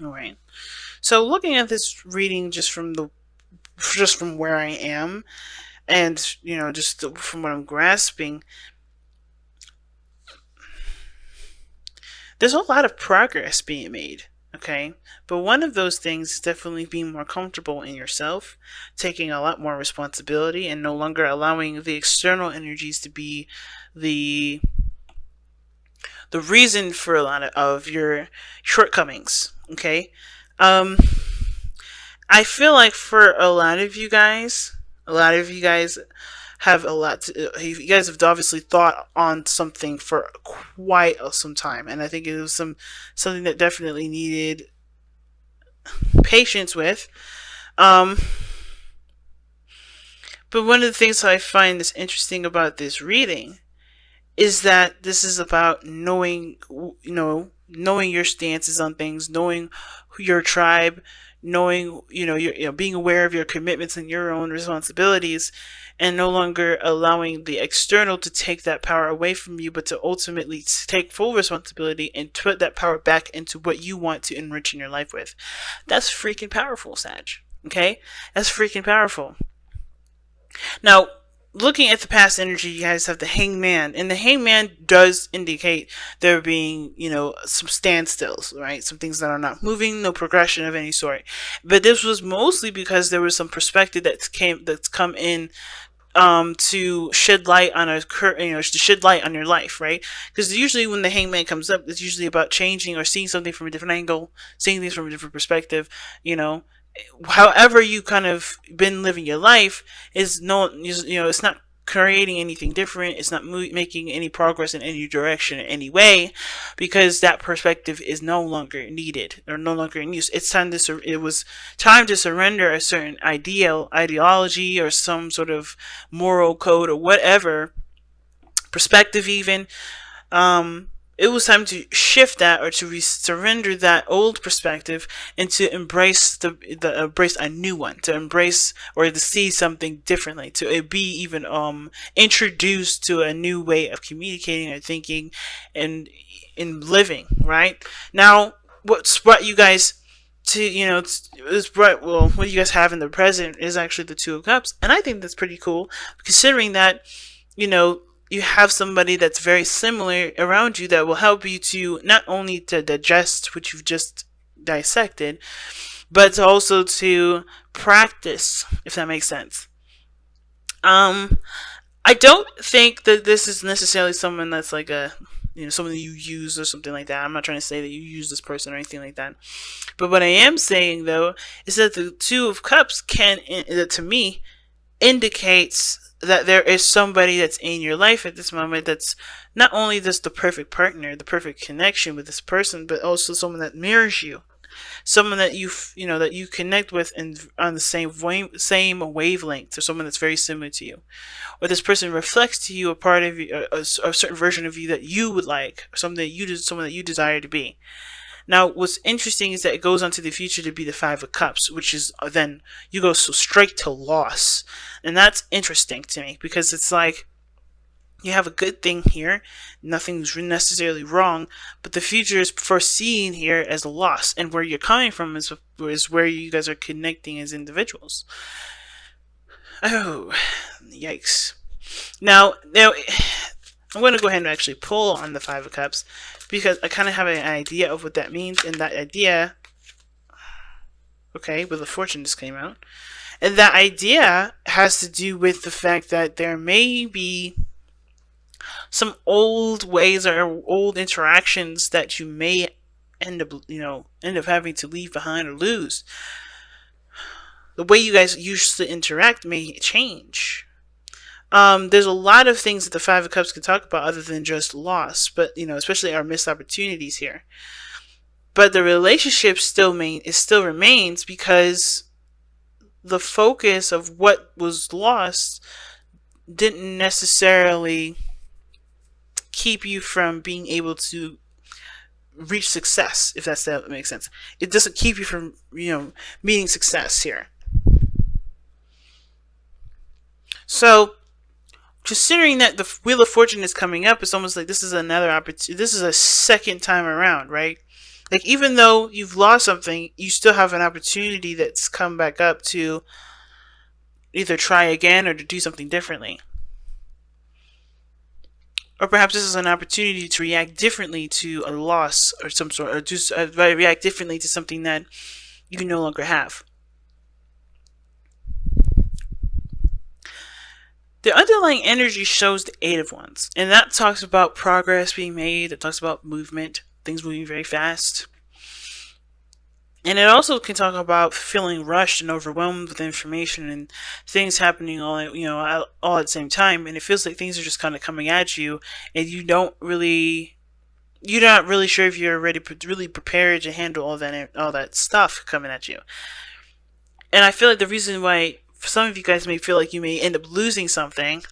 All right. So looking at this reading just from where I am, and just from what I'm grasping, there's a lot of progress being made. Okay, but one of those things is definitely being more comfortable in yourself, taking a lot more responsibility, and no longer allowing the external energies to be the the reason for a lot of your shortcomings. Okay, um, I feel like for a lot of you guys have a lot to. You guys have obviously thought on something for quite some time, and I think it was something that definitely needed patience with. Um, but one of the things I find is interesting about this reading is that this is about knowing your stances on things, knowing your tribe, knowing, being aware of your commitments and your own responsibilities, and no longer allowing the external to take that power away from you, but to ultimately take full responsibility and put that power back into what you want to enrich in your life with. That's freaking powerful, Sag. Okay? That's freaking powerful. Now, looking at the past energy, you guys have the hangman, and the hangman does indicate there being, some standstills, right? Some things that are not moving, no progression of any sort. But this was mostly because there was some perspective that's come in to shed light on to shed light on your life, right? Because usually when the hangman comes up, it's usually about changing or seeing something from a different angle, seeing things from a different perspective, you know, however you kind of been living your life is it's not creating anything different. It's not making any progress in any direction in any way, because that perspective is no longer needed or no longer in use. It was time to surrender a certain ideology or some sort of moral code or whatever perspective even. It was time to shift that, or to surrender that old perspective and to embrace embrace a new one, to embrace or to see something differently, to be even introduced to a new way of communicating or thinking and in living. Right now, what's brought you guys to it's brought well what you guys have in the present is actually the Two of Cups, and I think that's pretty cool, considering that you know you have somebody that's very similar around you that will help you to not only to digest what you've just dissected, but also to practice, if that makes sense. Um, I don't think that this is necessarily someone that's like someone that you use or something like that. I'm not trying to say that you use this person or anything like that. But what I am saying though is that the Two of Cups to me, indicates that there is somebody that's in your life at this moment that's not only just the perfect partner, the perfect connection with this person, but also someone that mirrors you, someone that that you connect with and on the same wavelength, or someone that's very similar to you, or this person reflects to you a part of you, a certain version of you that you would like, or someone that you desire to be. Now, what's interesting is that it goes on to the future to be the Five of Cups, which is then you go so straight to loss. And that's interesting to me, because it's like you have a good thing here, nothing's necessarily wrong, but the future is foreseen here as a loss, and where you're coming from is where you guys are connecting as individuals. Oh, yikes. Now, I'm going to go ahead and actually pull on the Five of Cups, because I kind of have an idea of what that means, and that idea, okay, with the Fortune just came out, and that idea has to do with the fact that there may be some old ways or old interactions that you may end up having to leave behind or lose. The way you guys used to interact may change. There's a lot of things that the Five of Cups can talk about other than just loss, but especially our missed opportunities here. But the relationship still remains, because the focus of what was lost didn't necessarily keep you from being able to reach success, if that makes sense. It doesn't keep you from meeting success here. So, considering that the Wheel of Fortune is coming up, it's almost like this is another opportunity. This is a second time around, right? Like, even though you've lost something, you still have an opportunity that's come back up to either try again or to do something differently. Or perhaps this is an opportunity to react differently to a loss or some sort, or just react differently to something that you can no longer have. The underlying energy shows the Eight of Wands, and that talks about progress being made. It talks about movement, things moving very fast. And it also can talk about feeling rushed and overwhelmed with information and things happening all at the same time. And it feels like things are just kind of coming at you, and you're not really sure if you're really prepared to handle all that stuff coming at you. And I feel like the reason why some of you guys may feel like you may end up losing something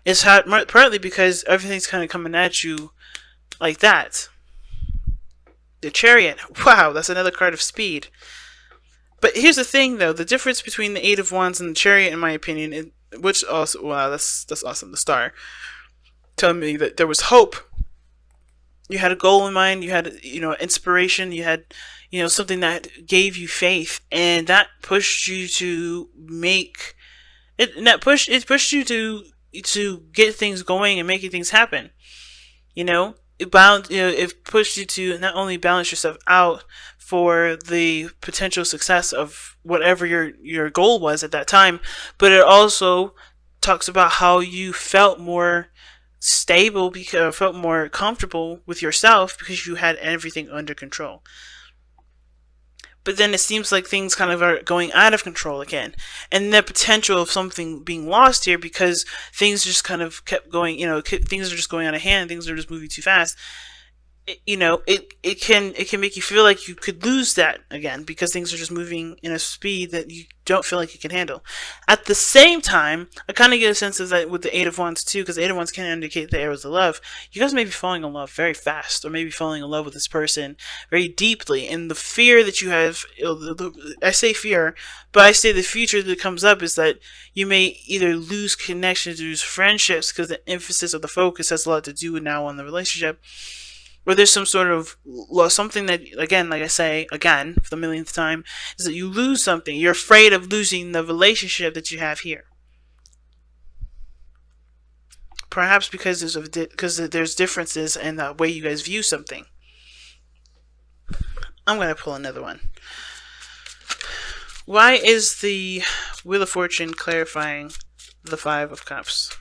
is partly because everything's kind of coming at you like that. The Chariot. Wow, that's another card of speed. But here's the thing, though. The difference between the Eight of Wands and the Chariot, in my opinion, which also, wow, that's awesome. The Star telling me that there was hope. You had a goal in mind. You had, inspiration. You had, something that gave you faith, and that pushed you to make it. And it pushed you to get things going and making things happen. It pushed you to not only balance yourself out for the potential success of whatever your goal was at that time, but it also talks about how you felt more stable, because felt more comfortable with yourself because you had everything under control. But then it seems like things kind of are going out of control again, and the potential of something being lost here because things just kind of kept going. Things are just going out of hand. Things are just moving too fast. It can make you feel like you could lose that again because things are just moving in a speed that you don't feel like you can handle. At the same time, I kind of get a sense of that with the Eight of Wands too, because the Eight of Wands can indicate the arrows of love. You guys may be falling in love very fast, or maybe falling in love with this person very deeply, and the fear that you have, I say fear, but I say the future that comes up is that you may either lose connections, lose friendships, because the emphasis of the focus has a lot to do now on the relationship, or there's some sort of something that, again, like I say again for the millionth time, is that you lose something. You're afraid of losing the relationship that you have here. Perhaps because there's differences in the way you guys view something. I'm going to pull another one. Why is the Wheel of Fortune clarifying the Five of Cups?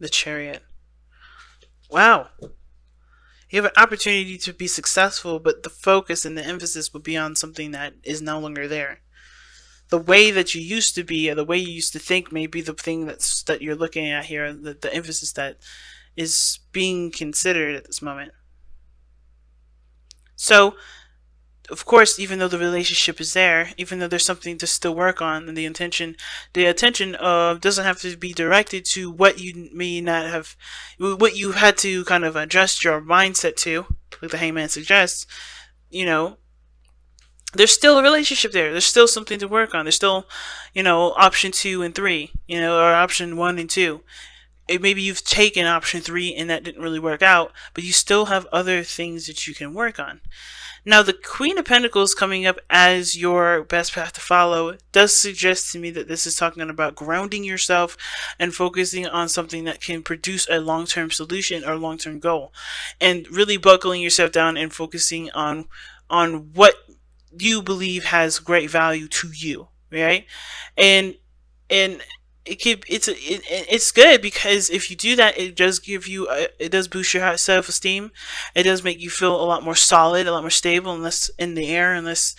The Chariot. Wow. You have an opportunity to be successful, but the focus and the emphasis will be on something that is no longer there. The way that you used to be, or the way you used to think, may be the thing that you're looking at here, the emphasis that is being considered at this moment. So, of course, even though the relationship is there, even though there's something to still work on, and the attention doesn't have to be directed to what you may not have, what you had to kind of adjust your mindset to, like the Hangman suggests. There's still a relationship there. There's still something to work on. There's still, option 2 and 3, or option 1 and 2. Maybe you've taken option 3 and that didn't really work out, but you still have other things that you can work on. Now, the Queen of Pentacles coming up as your best path to follow does suggest to me that this is talking about grounding yourself and focusing on something that can produce a long-term solution or long-term goal, and really buckling yourself down and focusing on what you believe has great value to you, right? And it's good, because if you do that, it does give you it does boost your self-esteem. It does make you feel a lot more solid, a lot more stable, and less in the air, and less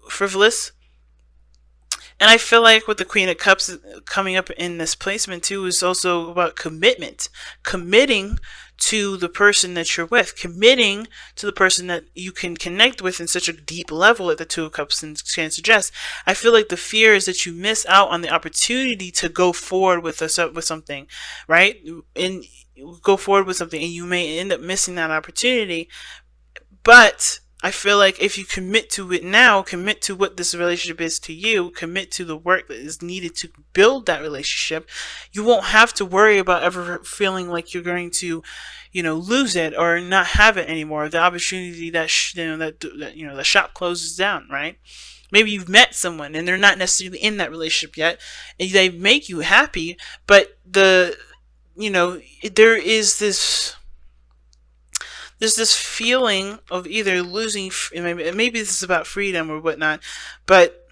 frivolous. And I feel like with the Queen of Cups coming up in this placement too is also about commitment, committing to the person that you're with, committing to the person that you can connect with in such a deep level that the Two of Cups can suggest. I feel like the fear is that you miss out on the opportunity to go forward with something, right? And go forward with something, and you may end up missing that opportunity. But I feel like if you commit to it now, commit to what this relationship is to you, commit to the work that is needed to build that relationship, you won't have to worry about ever feeling like you're going to, lose it or not have it anymore. The opportunity that the shop closes down, right? Maybe you've met someone and they're not necessarily in that relationship yet, and they make you happy, but there is this there's this feeling of either losing, maybe this is about freedom or whatnot, but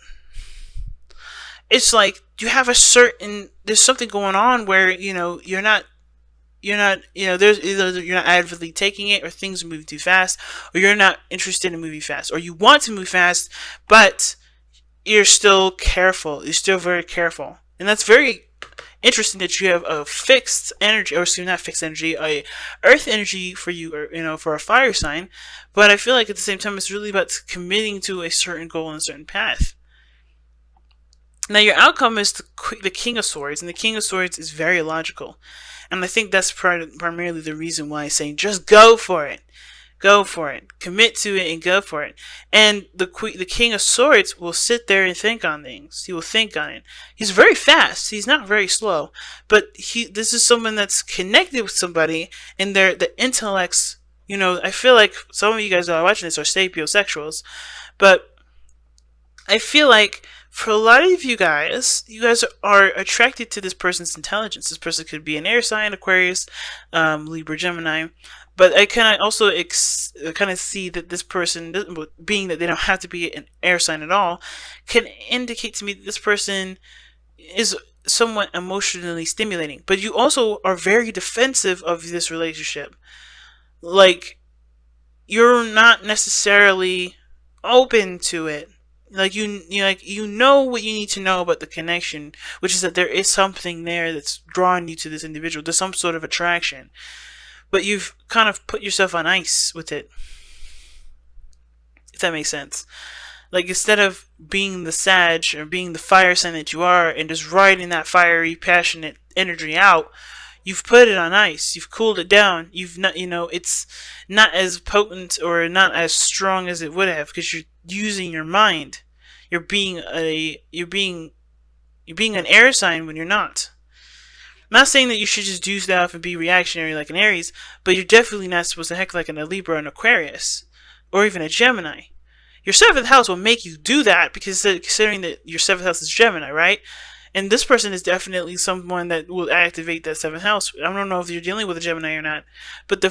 it's like there's something going on where, there's either you're not avidly taking it, or things are moving too fast, or you're not interested in moving fast, or you want to move fast, but you're still careful. You're still very careful. And that's very interesting that you have a fixed energy, or excuse me, not fixed energy, a earth energy for you, or for a fire sign. But I feel like at the same time, it's really about committing to a certain goal and a certain path. Now, your outcome is the King of Swords, and the King of Swords is very logical. And I think that's primarily the reason why I'm saying just go for it. Go for it. Commit to it and go for it. And the King of Swords will sit there and think on things. He will think on it. He's very fast. He's not very slow. But this is someone that's connected with somebody, and the intellects. I feel like some of you guys that are watching this are sapiosexuals, but I feel like for a lot of you guys are attracted to this person's intelligence. This person could be an air sign, Aquarius, Libra, Gemini. But I can also kind of see that this person, being that they don't have to be an air sign at all, can indicate to me that this person is somewhat emotionally stimulating. But you also are very defensive of this relationship. Like, you're not necessarily open to it. Like, you know what you need to know about the connection, which is that there is something there that's drawing you to this individual. There's some sort of attraction. But you've kind of put yourself on ice with it, if that makes sense. Like, instead of being the Sag or being the fire sign that you are and just riding that fiery, passionate energy out, you've put it on ice. You've cooled it down. You've not, it's not as potent or not as strong as it would have, because you're using your mind. You're being an air sign when you're not. I'm not saying that you should just do stuff and be reactionary like an Aries, but you're definitely not supposed to act like a Libra or an Aquarius, or even a Gemini. Your 7th house will make you do that, because considering that your 7th house is Gemini, right? And this person is definitely someone that will activate that 7th house. I don't know if you're dealing with a Gemini or not, but the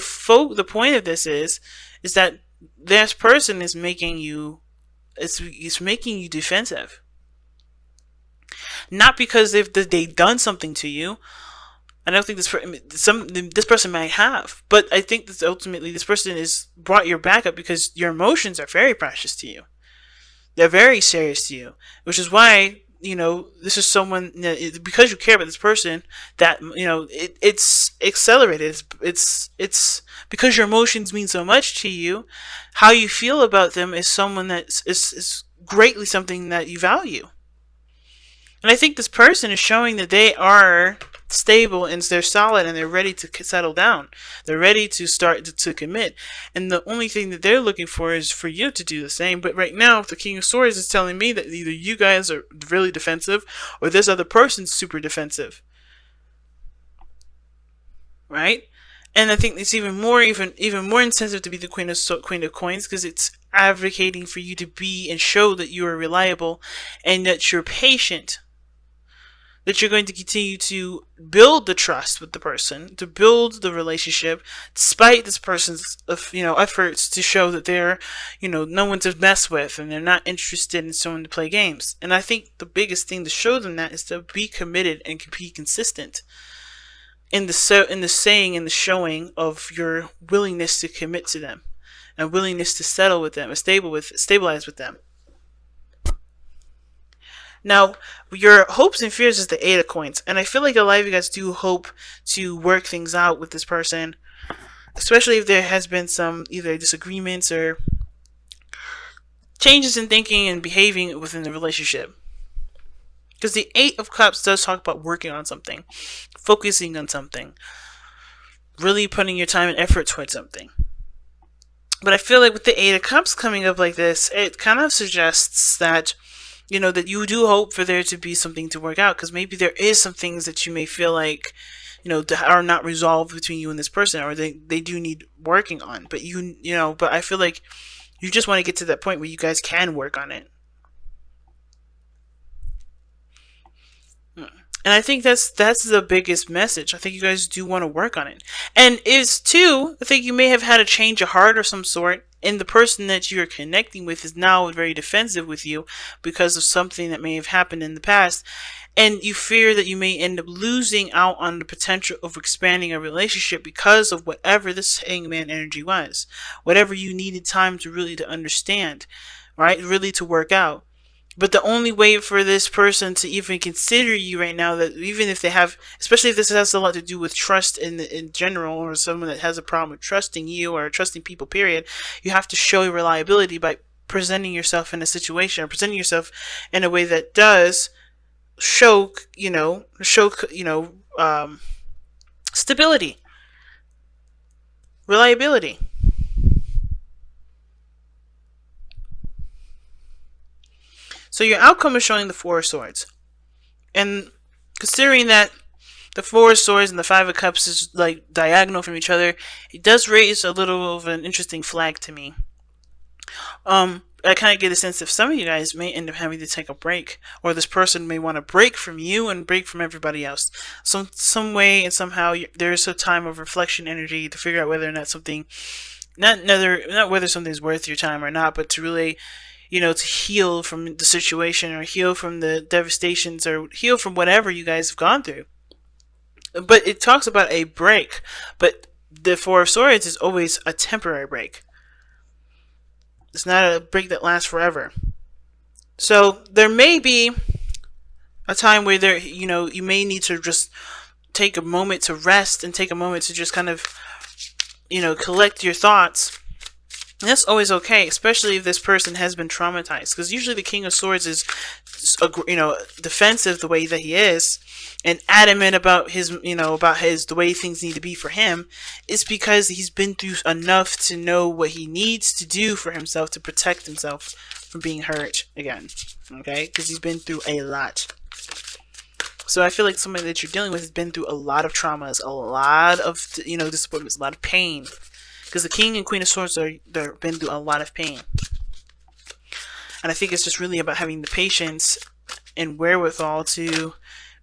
point of this is that this person is making you, it's making you defensive. Not because they've done something to you. I don't think this person might have, but I think that ultimately this person is brought your back up because your emotions are very precious to you. They're very serious to you, which is why this is someone, because you care about this person, that it's accelerated. It's because your emotions mean so much to you. How you feel about them is someone that is greatly something that you value. And I think this person is showing that they are stable and they're solid and they're ready to settle down. They're ready to start to commit. And the only thing that they're looking for is for you to do the same. But right now, the King of Swords is telling me that either you guys are really defensive or this other person's super defensive. Right? And I think it's even more incentive to be the Queen of Coins, because it's advocating for you to be and show that you are reliable and that you're patient. That you're going to continue to build the trust with the person, to build the relationship, despite this person's efforts to show that they're no one to mess with and they're not interested in someone to play games. And I think the biggest thing to show them that is to be committed and be consistent in the saying and the showing of your willingness to commit to them, and willingness to settle with them, and stabilize with them. Now, your hopes and fears is the 8 of Coins, and I feel like a lot of you guys do hope to work things out with this person, especially if there has been some either disagreements or changes in thinking and behaving within the relationship. Because the 8 of Cups does talk about working on something, focusing on something, really putting your time and effort towards something. But I feel like with the Eight of Cups coming up like this, it kind of suggests that, that you do hope for there to be something to work out, because maybe there is some things that you may feel like, are not resolved between you and this person, or they do need working on. But but I feel like you just want to get to that point where you guys can work on it. And I think that's the biggest message. I think you guys do want to work on it. And is too, I think you may have had a change of heart of some sort, and the person that you're connecting with is now very defensive with you because of something that may have happened in the past. And you fear that you may end up losing out on the potential of expanding a relationship because of whatever this hangman energy was. Whatever you needed time to really to understand, right? Really to work out. But the only way for this person to even consider you right now, that even if they have, especially if this has a lot to do with trust in general, or someone that has a problem with trusting you or trusting people, period, you have to show reliability by presenting yourself in a situation, or presenting yourself in a way that does show stability, reliability. So your outcome is showing the Four of Swords. And considering that the Four of Swords and the Five of Cups is like diagonal from each other, it does raise a little of an interesting flag to me. I kind of get a sense if some of you guys may end up having to take a break, or this person may want to break from you and break from everybody else. Some way and somehow there's a time of reflection energy to figure out whether or not something, not whether something's worth your time or not, but to really, to heal from the situation, or heal from the devastations, or heal from whatever you guys have gone through. But it talks about a break, but the Four of Swords is always a temporary break. It's not a break that lasts forever. So there may be a time where you may need to just take a moment to rest, and take a moment to just kind of, collect your thoughts. And that's always okay, especially if this person has been traumatized, because usually the King of Swords is, defensive the way that he is, and adamant about the way things need to be for him. It's because he's been through enough to know what he needs to do for himself to protect himself from being hurt again. Okay, because he's been through a lot. So I feel like somebody that you're dealing with has been through a lot of traumas, a lot of disappointments, a lot of pain. Because the King and Queen of Swords they're been through a lot of pain. And I think it's just really about having the patience and wherewithal to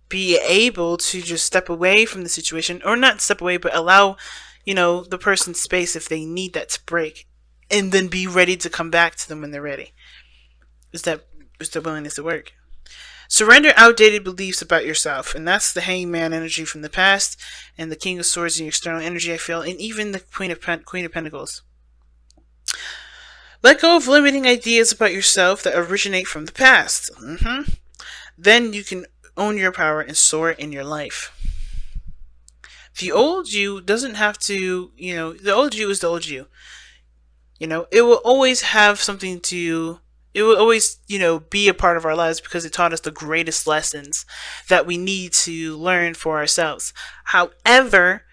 be able to just step away from the situation. Or not step away, but allow, the person space if they need that to break. And then be ready to come back to them when they're ready. Is the willingness to work. Surrender outdated beliefs about yourself, and that's the Hangman energy from the past, and the King of Swords and external energy, I feel, and even the Queen of Pentacles. Let go of limiting ideas about yourself that originate from the past. Then you can own your power and soar in your life. The old you doesn't have to, the old you is the old you. It will always have something to... It will always, be a part of our lives, because it taught us the greatest lessons that we need to learn for ourselves. However,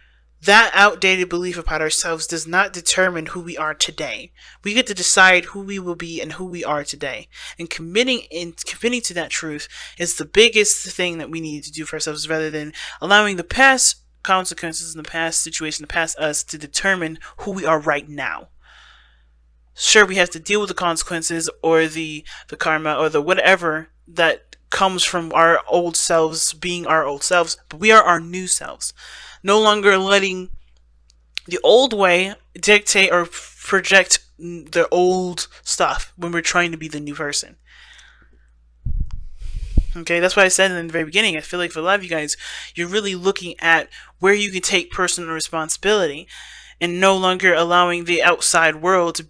that outdated belief about ourselves does not determine who we are today. We get to decide who we will be and who we are today. And committing to that truth is the biggest thing that we need to do for ourselves, rather than allowing the past consequences and the past situation, the past us, to determine who we are right now. Sure, we have to deal with the consequences, or the karma, or the whatever that comes from our old selves being our old selves, but we are our new selves. No longer letting the old way dictate or project the old stuff when we're trying to be the new person. Okay, that's why I said in the very beginning, I feel like for a lot of you guys, you're really looking at where you can take personal responsibility, and no longer allowing the outside world to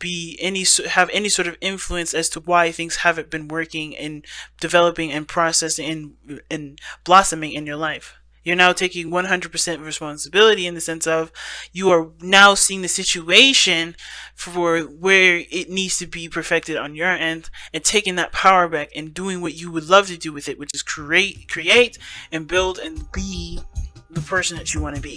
have any sort of influence as to why things haven't been working and developing and processing and blossoming in your life. You're now taking 100% responsibility, in the sense of you are now seeing the situation for where it needs to be perfected on your end, and taking that power back and doing what you would love to do with it, which is create and build and be the person that you want to be.